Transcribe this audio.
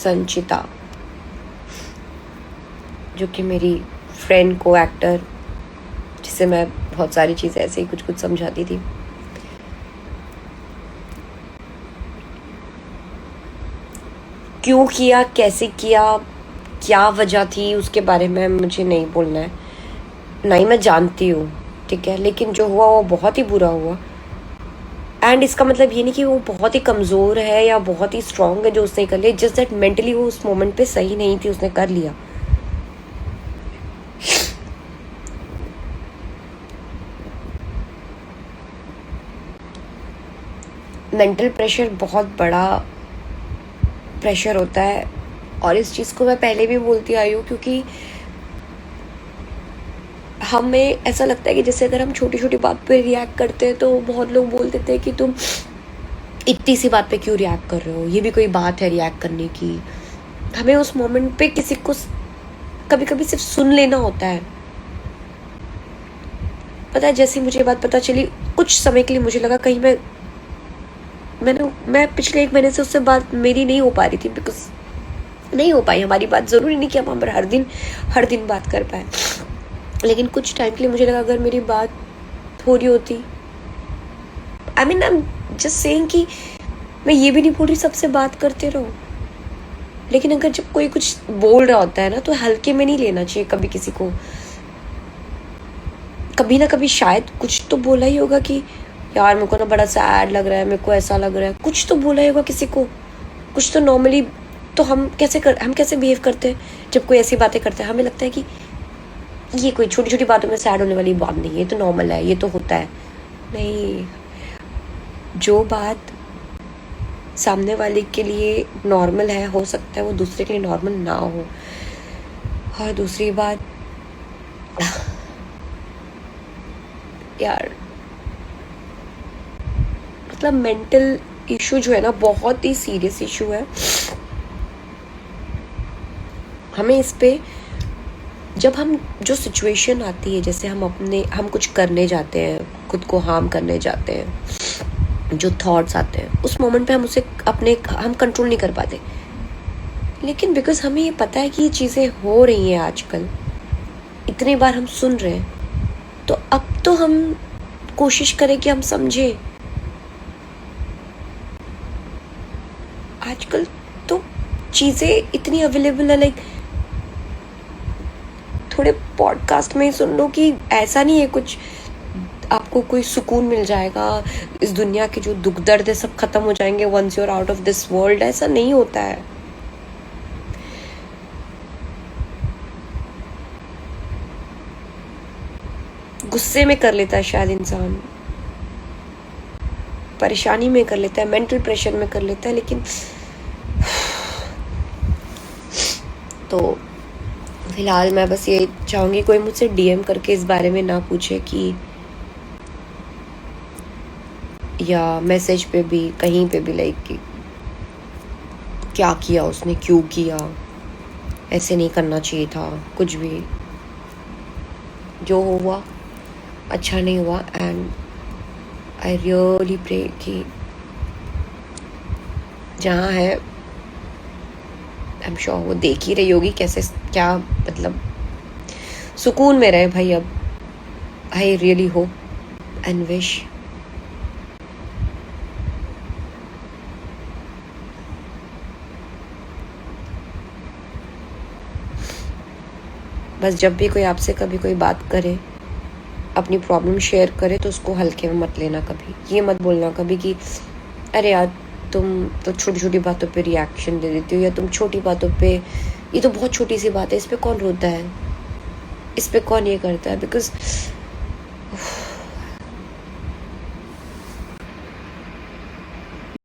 संचिता, जो कि मेरी फ्रेंड को एक्टर, जिसे मैं बहुत सारी चीज़ें ऐसे ही कुछ कुछ समझाती थी। क्यों किया, कैसे किया, क्या वजह थी, उसके बारे में मुझे नहीं बोलना है, नहीं मैं जानती हूँ, ठीक है। लेकिन जो हुआ वो बहुत ही बुरा हुआ। एंड इसका मतलब ये नहीं कि वो बहुत ही कमज़ोर है या बहुत ही स्ट्रांग है जो उसने कर लिया, जस्ट दैट मेंटली वो उस मोमेंट पे सही नहीं थी, उसने कर लिया। मेंटल प्रेशर बहुत बड़ा प्रेशर होता है, और इस चीज़ को मैं पहले भी बोलती आई हूँ, क्योंकि हमें ऐसा लगता है कि जैसे अगर हम छोटी छोटी बात पे रिएक्ट करते हैं तो बहुत लोग बोल देते हैं कि तुम इतनी सी बात पे क्यों रिएक्ट कर रहे हो, ये भी कोई बात है रिएक्ट करने की। हमें उस मोमेंट पे किसी को कभी कभी सिर्फ सुन लेना होता है। पता है, जैसे मुझे बात पता चली, कुछ समय के लिए मुझे लगा कहीं मैं पिछले 1 महीने से उससे बात मेरी नहीं हो पा रही थी, बिकॉज नहीं हो पाई हमारी बात। ज़रूरी नहीं कि हम हर दिन बात कर पाए, लेकिन कुछ टाइम के लिए मुझे लगा अगर मेरी बात हो रही होती, I mean I am just saying कि मैं ये भी नहीं बोल रही सबसे बात करते रहो, लेकिन अगर जब कोई कुछ बोल रहा होता है ना तो हल्के में नहीं लेना चाहिए कभी किसी को। कभी ना कभी शायद कुछ तो बोला ही होगा कि यार मेरे को ना बड़ा सैड लग रहा है, मेरे को ऐसा लग रहा है, कुछ तो बोला ही होगा किसी को, कुछ तो। नॉर्मली तो हम कैसे बिहेव करते हैं जब कोई ऐसी बातें करते हैं, हमें लगता है कि ये कोई छोटी छोटी बातों में सैड होने वाली बात नहीं है, ये तो नॉर्मल है, ये तो होता है। नहीं, जो बात सामने वाले के लिए नॉर्मल है, हो सकता है वो दूसरे के लिए नॉर्मल ना हो। और दूसरी बात यार, मतलब मेंटल इशू जो है ना बहुत ही सीरियस इशू है। हमें इस पे जब हम जो सिचुएशन आती है, जैसे हम कुछ करने जाते हैं, खुद को हार्म करने जाते हैं, जो थॉट्स आते हैं उस मोमेंट पे हम कंट्रोल नहीं कर पाते। लेकिन बिकॉज हमें ये पता है कि ये चीज़ें हो रही हैं आजकल, इतनी बार हम सुन रहे हैं, तो अब तो हम कोशिश करें कि हम समझें। आजकल तो चीज़ें इतनी अवेलेबल है, लाइक थोड़े पॉडकास्ट में ही सुन लो कि ऐसा नहीं है कुछ, आपको कोई सुकून मिल जाएगा, इस दुनिया के जो दुख दर्द है सब खत्म हो जाएंगे once you are out of this world. ऐसा नहीं होता है। गुस्से में कर लेता है शायद इंसान, परेशानी में कर लेता है, मेंटल प्रेशर में कर लेता है, लेकिन तो फिलहाल मैं बस ये चाहूँगी कोई मुझसे डीएम करके इस बारे में ना पूछे कि, या मैसेज पे भी कहीं पे भी, लाइक कि क्या किया उसने, क्यों किया, ऐसे नहीं करना चाहिए था, कुछ भी। जो हुआ अच्छा नहीं हुआ, एंड आई रियली प्रे कि जहाँ है, आई एम श्योर वो देख ही रही होगी कैसे, क्या मतलब सुकून में रहे भाई। अब I really hope and wish. बस जब भी कोई आपसे कभी कोई बात करे, अपनी प्रॉब्लम शेयर करे, तो उसको हल्के में मत लेना। कभी ये मत बोलना कभी कि अरे यार तुम तो छोटी छोटी बातों पे रिएक्शन दे देती हो, या तुम छोटी बातों पे, ये तो बहुत छोटी सी बात है, इस पे कौन रोता है, इस पे कौन ये करता है। बिकॉज